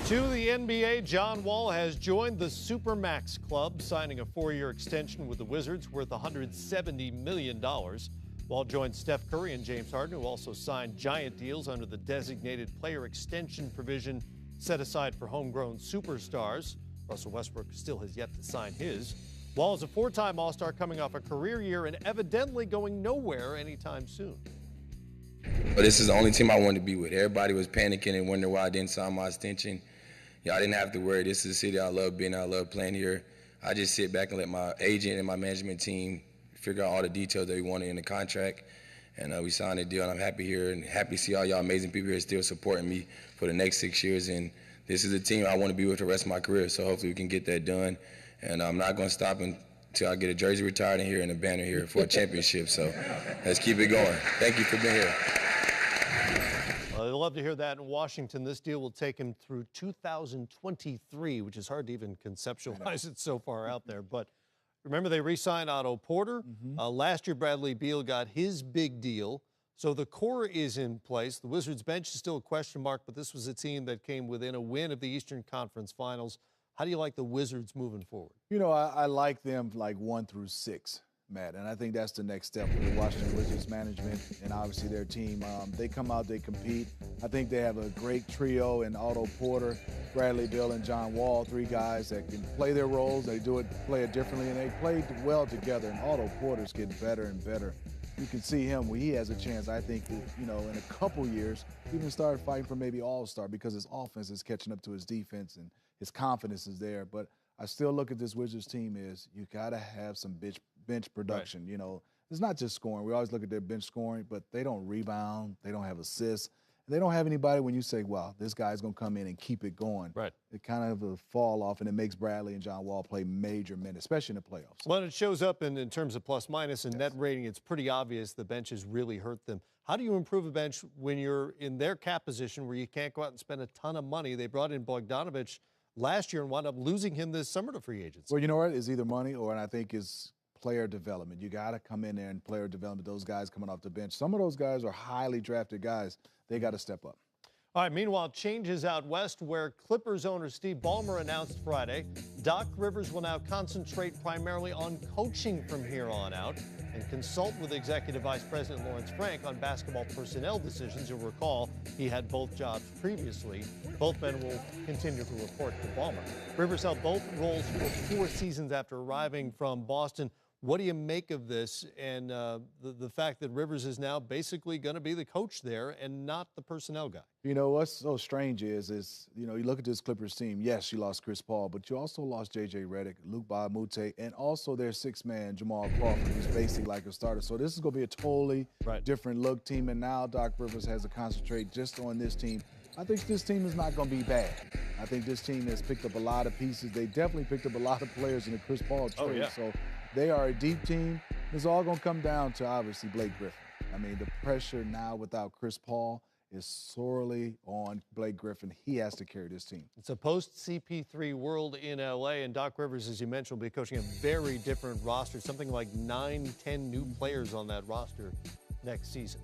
To the NBA, John Wall has joined the Supermax Club, signing a 4-year extension with the Wizards worth $170 million. Wall joined Steph Curry and James Harden, who also signed giant deals under the designated player extension provision set aside for homegrown superstars. Russell Westbrook still has yet to sign his. Wall is a 4-time All-Star coming off a career year and evidently going nowhere anytime soon. But this is the only team I wanted to be with. Everybody was panicking and wondering why I didn't sign my extension. I didn't have to worry. This is a city I love being. I love playing here. I just sit back and let my agent and my management team figure out all the details that we wanted in the contract. And we signed a deal, and I'm happy here and happy to see all y'all amazing people here still supporting me for the next 6 years. And this is a team I want to be with the rest of my career, so hopefully we can get that done. And I'm not going to stop until I get a jersey retired in here and a banner here for a championship. So let's keep it going. Thank you for being here. I'd love to hear that in Washington. This deal will take him through 2023, which is hard to even conceptualize. It's so far out there. But remember, they re-signed Otto Porter. Last year, Bradley Beal got his big deal. So the core is in place. The Wizards bench is still a question mark, but this was a team that came within a win of the Eastern Conference Finals. How do you like the Wizards moving forward? You know, I like them like 1 through 6. Matt, and I think that's the next step for the Washington Wizards management and obviously their team. They come out, they compete. I think they have a great trio in Otto Porter, Bradley Beal, and John Wall, 3 guys that can play their roles. They play it differently, and they played well together. And Otto Porter's getting better and better. You can see him where he has a chance, I think, you know, in a couple years, even start fighting for maybe All-Star because his offense is catching up to his defense and his confidence is there. But I still look at this Wizards team as you got to have some bench production. Right. You know, it's not just scoring. We always look at their bench scoring, but they don't rebound. They don't have assists. They don't have anybody when you say, wow, this guy's going to come in and keep it going. Right. It kind of a fall off, and it makes Bradley and John Wall play major minutes, especially in the playoffs. Well, it shows up in terms of plus-minus and net rating. It's pretty obvious the bench has really hurt them. How do you improve a bench when you're in their cap position where you can't go out and spend a ton of money? They brought in Bogdanovich last year and wound up losing him this summer to free agency. Well, you know what? It's either money or, and I think, is player development. You got to come in there and player development, those guys coming off the bench. Some of those guys are highly drafted guys. They got to step up. All right, meanwhile, changes out west where Clippers owner Steve Ballmer announced Friday Doc Rivers will now concentrate primarily on coaching from here on out and consult with Executive Vice President Lawrence Frank on basketball personnel decisions. You'll recall he had both jobs previously. Both men will continue to report to Ballmer. Rivers held both roles for 4 seasons after arriving from Boston. What do you make of this and the fact that Rivers is now basically going to be the coach there and not the personnel guy? You know, what's so strange is, you know, you look at this Clippers team. Yes, you lost Chris Paul, but you also lost J.J. Redick, Luke Baumute, and also their 6th man, Jamal Crawford, who's basically like a starter. So this is going to be a totally different look team, and now Doc Rivers has to concentrate just on this team. I think this team is not going to be bad. I think this team has picked up a lot of pieces. They definitely picked up a lot of players in the Chris Paul trade. Oh, yeah. So they are a deep team. It's all going to come down to, obviously, Blake Griffin. I mean, the pressure now without Chris Paul is sorely on Blake Griffin. He has to carry this team. It's a post-CP3 world in L.A., and Doc Rivers, as you mentioned, will be coaching a very different roster, something like 9-10 new players on that roster next season.